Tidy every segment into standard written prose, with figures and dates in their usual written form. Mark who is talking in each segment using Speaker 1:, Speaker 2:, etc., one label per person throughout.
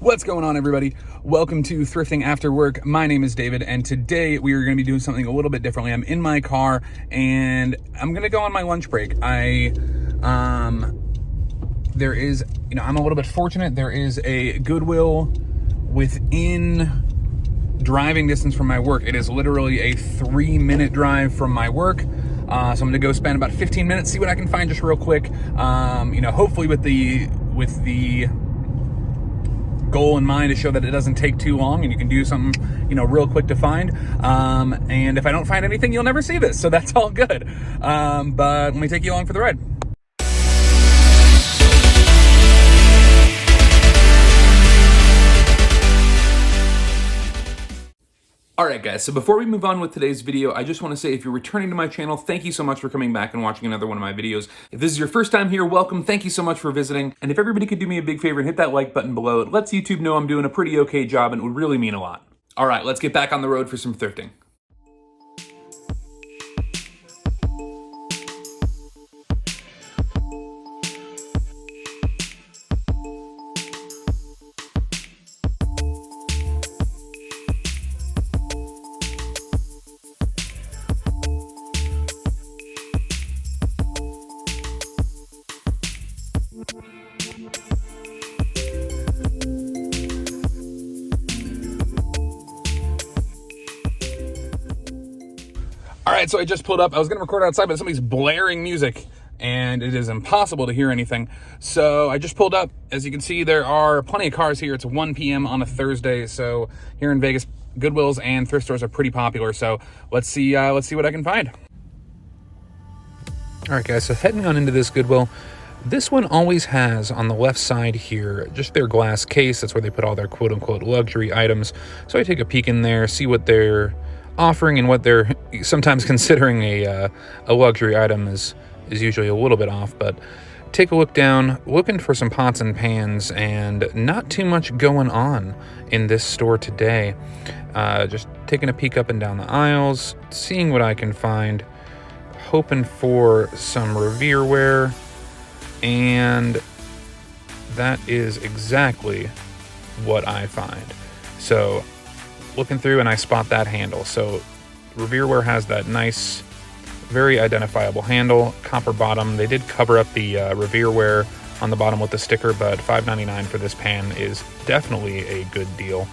Speaker 1: What's going on, everybody? Welcome to Thrifting After Work. My name is David, and today we are going to be doing something a little bit differently. I'm in my car, and I'm going to go on my lunch break. I'm a little bit fortunate. There is a Goodwill within driving distance from my work. It is literally a 3-minute drive from my work. So I'm going to go spend about 15 minutes, see what I can find just real quick. Hopefully with the goal in mind to show that it doesn't take too long and you can do something, real quick to find. And if I don't find anything, you'll never see this. So that's all good. But let me take you along for the ride. Alright guys, so before we move on with today's video, I just want to say if you're returning to my channel, thank you so much for coming back and watching another one of my videos. If this is your first time here, welcome, thank you so much for visiting. And if everybody could do me a big favor and hit that like button below, it lets YouTube know I'm doing a pretty okay job and it would really mean a lot. Alright, let's get back on the road for some thrifting. All right, so I just pulled up. I was gonna record outside, but somebody's blaring music and it is impossible to hear anything. So I just pulled up. As you can see, there are plenty of cars here. It's 1 p.m. on a Thursday. So here in Vegas, Goodwills and thrift stores are pretty popular. So let's see what I can find. All right, guys, so heading on into this Goodwill. This one always has on the left side here, just their glass case. That's where they put all their quote unquote luxury items. So I take a peek in there, see what they're offering and what they're sometimes considering a luxury item is usually a little bit off. But take a look down, looking for some pots and pans, and not too much going on in this store today. Just taking a peek up and down the aisles, seeing what I can find, hoping for some Revereware, and that is exactly what I find. So looking through and I spot that handle. So Revereware has that nice, very identifiable handle, copper bottom. They did cover up the Revereware on the bottom with the sticker, but $5.99 for this pan is definitely a good deal.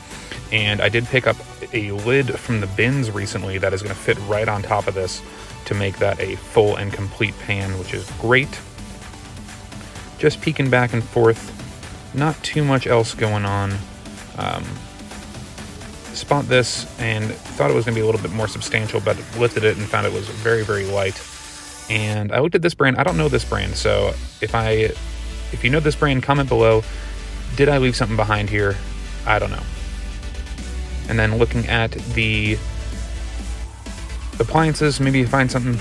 Speaker 1: And I did pick up a lid from the bins recently that is going to fit right on top of this to make that a full and complete pan, which is great. Just peeking back and forth, not too much else going on. Spot this and thought it was going to be a little bit more substantial, but lifted it and found it was very, very light. And I looked at this brand. I don't know this brand, so if you know this brand, comment below. Did I leave something behind here? I don't know. And then looking at the appliances, maybe you find something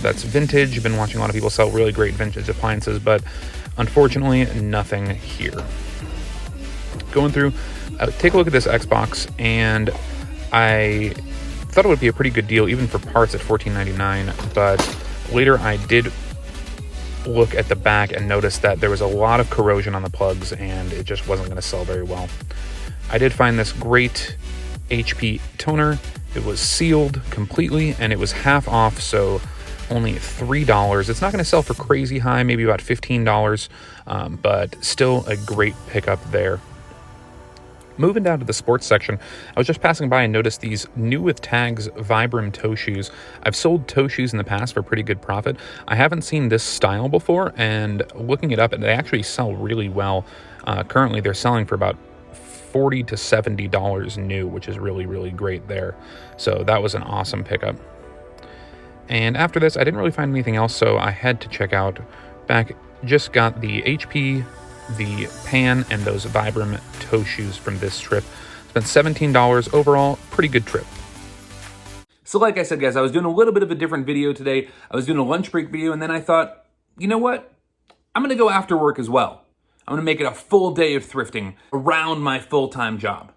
Speaker 1: that's vintage. I've been watching a lot of people sell really great vintage appliances, but unfortunately nothing here. Going through, take a look at this Xbox, and I thought it would be a pretty good deal even for parts at $14.99, but later I did look at the back and noticed that there was a lot of corrosion on the plugs and it just wasn't going to sell very well. I did find this great HP toner. It was sealed completely and it was half off, so only $3. It's not going to sell for crazy high, maybe about $15, but still a great pickup there. Moving down to the sports section, I was just passing by and noticed these new with tags Vibram toe shoes. I've sold toe shoes in the past for pretty good profit. I haven't seen this style before, and looking it up, they actually sell really well. Currently, they're selling for about $40 to $70 new, which is really, really great there. So that was an awesome pickup. And after this, I didn't really find anything else, so I had to check out back. Just got the HP, the pan, and those Vibram toe shoes from this trip. Spent $17 overall. Pretty good trip. So like I said, guys, I was doing a little bit of a different video today. I was doing a lunch break video, and then I thought, you know what? I'm going to go after work as well. I'm going to make it a full day of thrifting around my full-time job.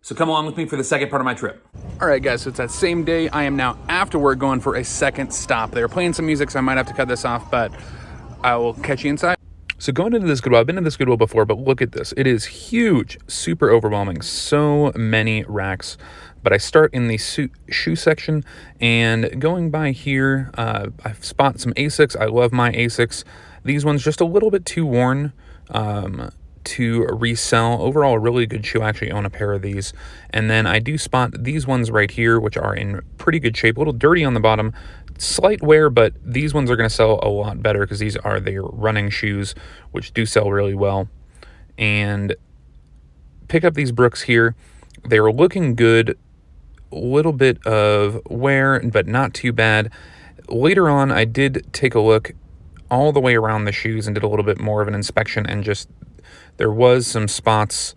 Speaker 1: So come along with me for the second part of my trip. All right, guys, so it's that same day. I am now after work going for a second stop. They were playing some music, so I might have to cut this off, but I will catch you inside. So going into this Goodwill, I've been in this Goodwill before, but look at this. It is huge, super overwhelming, so many racks. But I start in the shoe section, and going by here, I spot some Asics. I love my Asics. These ones just a little bit too worn to resell. Overall, a really good shoe. I actually own a pair of these. And then I do spot these ones right here, which are in pretty good shape, a little dirty on the bottom, slight wear, but these ones are going to sell a lot better because these are their running shoes, which do sell really well. And pick up these Brooks here. They were looking good, a little bit of wear, but not too bad. Later on, I did take a look all the way around the shoes and did a little bit more of an inspection, and just there was some spots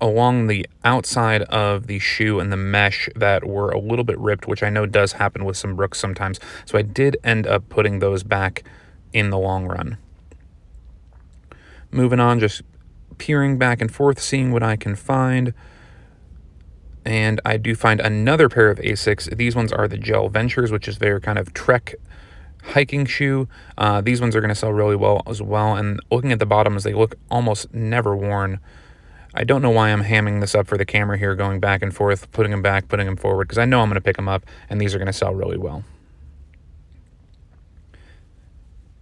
Speaker 1: along the outside of the shoe and the mesh that were a little bit ripped, which I know does happen with some Brooks sometimes. So I did end up putting those back in the long run. Moving on, just peering back and forth, seeing what I can find. And I do find another pair of Asics. These ones are the Gel Ventures, which is their kind of trek hiking shoe. These ones are going to sell really well as well. And looking at the bottoms, they look almost never worn. I don't know why I'm hamming this up for the camera here, going back and forth, putting them back, putting them forward, because I know I'm going to pick them up, and these are going to sell really well.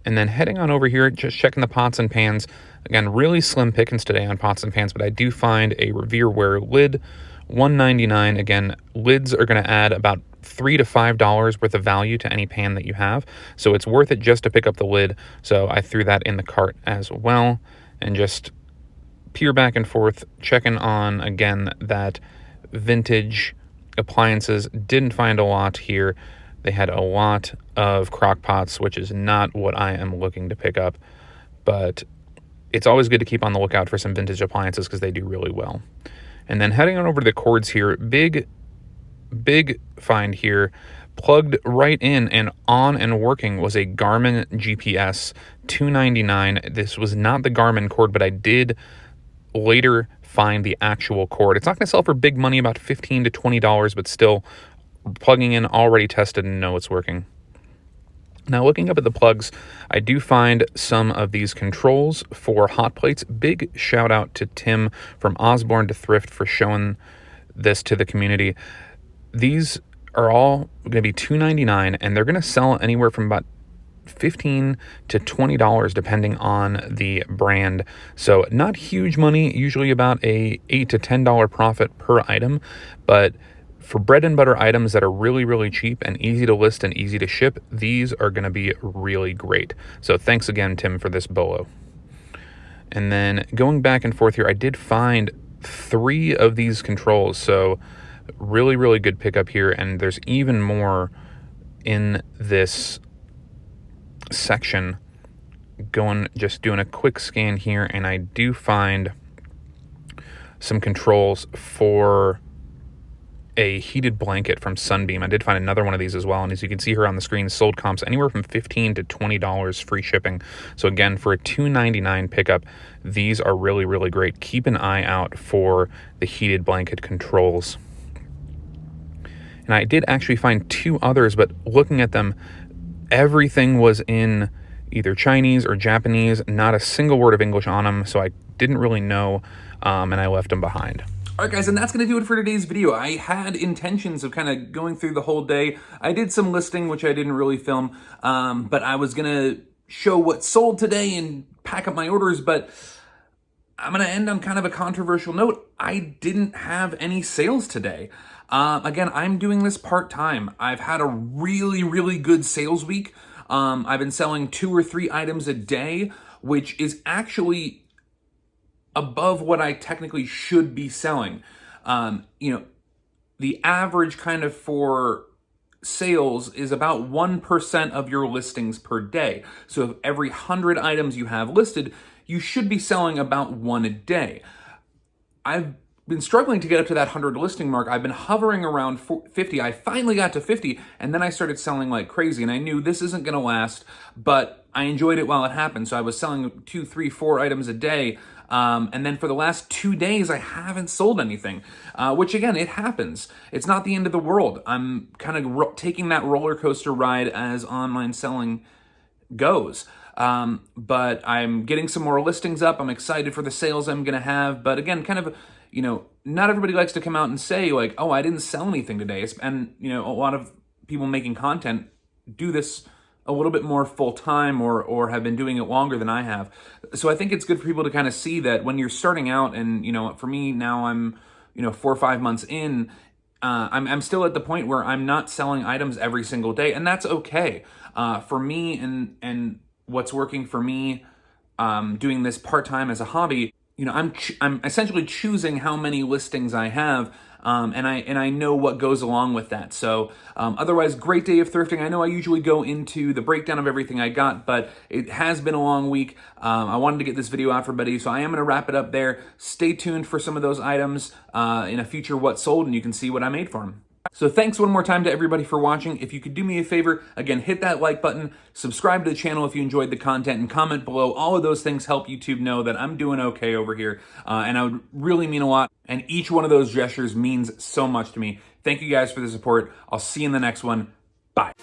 Speaker 1: And then heading on over here, just checking the pots and pans. Again, really slim pickings today on pots and pans, but I do find a Revere Wear lid, $1.99. Again, lids are going to add about $3 to $5 worth of value to any pan that you have, so it's worth it just to pick up the lid. So I threw that in the cart as well, and just peer back and forth, checking on, again, that vintage appliances. Didn't find a lot here. They had a lot of crock pots, which is not what I am looking to pick up, but it's always good to keep on the lookout for some vintage appliances because they do really well. And then heading on over to the cords here, big find here. Plugged right in and on and working was a Garmin GPS, $2.99. This was not the Garmin cord, but I did later find the actual cord. It's not going to sell for big money, about $15 to $20, but still, plugging in, already tested and know it's working. Now, looking up at the plugs, I do find some of these controls for hot plates. Big shout out to Tim from Osborne to Thrift for showing this to the community. These are all going to be $2.99, and they're going to sell anywhere from about $15 to $20 depending on the brand. So not huge money, usually about a $8 to $10 profit per item, but for bread and butter items that are really, really cheap and easy to list and easy to ship, these are going to be really great. So thanks again, Tim, for this bolo. And then going back and forth here, I did find 3 of these controls. So really, really good pickup here. And there's even more in this section. Just doing a quick scan here, and I do find some controls for a heated blanket from Sunbeam. I did find another one of these as well, and as you can see here on the screen, sold comps anywhere from $15 to $20 free shipping. So again, for a $2.99 pickup, these are really, really great. Keep an eye out for the heated blanket controls. And I did actually find 2 others, but looking at them, everything was in either Chinese or Japanese, not a single word of English on them, so I didn't really know, and I left them behind. All right, guys, and that's going to do it for today's video. I had intentions of kind of going through the whole day. I did some listing, which I didn't really film, but I was going to show what sold today and pack up my orders, but I'm going to end on kind of a controversial note. I didn't have any sales today. Again, I'm doing this part-time. I've had a really, really good sales week. I've been selling 2 or 3 items a day, which is actually above what I technically should be selling. The average kind of for sales is about 1% of your listings per day. So if every 100 items you have listed, you should be selling about 1 a day. I've been struggling to get up to that 100 listing mark. I've been hovering around 50. I finally got to 50, and then I started selling like crazy, and I knew this isn't going to last, but I enjoyed it while it happened. So I was selling 2, 3, 4 items a day, and then for the last 2 days, I haven't sold anything, which again, it happens. It's not the end of the world. I'm kind of taking that roller coaster ride as online selling goes. but I'm getting some more listings up. I'm excited for the sales I'm going to have. But again, kind of, not everybody likes to come out and say like, oh, I didn't sell anything today. And, a lot of people making content do this a little bit more full time or have been doing it longer than I have. So I think it's good for people to kind of see that when you're starting out, and, for me now I'm, 4 or 5 months in, I'm still at the point where I'm not selling items every single day, and that's okay. For me and what's working for me, doing this part-time as a hobby, I'm essentially choosing how many listings I have, and I know what goes along with that. So otherwise, great day of thrifting. I know I usually go into the breakdown of everything I got, but it has been a long week. I wanted to get this video out for everybody, so I am going to wrap it up there. Stay tuned for some of those items in a future What Sold, and you can see what I made for them. So thanks one more time to everybody for watching. If you could do me a favor, again, hit that like button, subscribe to the channel if you enjoyed the content, and comment below. All of those things help YouTube know that I'm doing okay over here, and I would really mean a lot. And each one of those gestures means so much to me. Thank you guys for the support. I'll see you in the next one. Bye.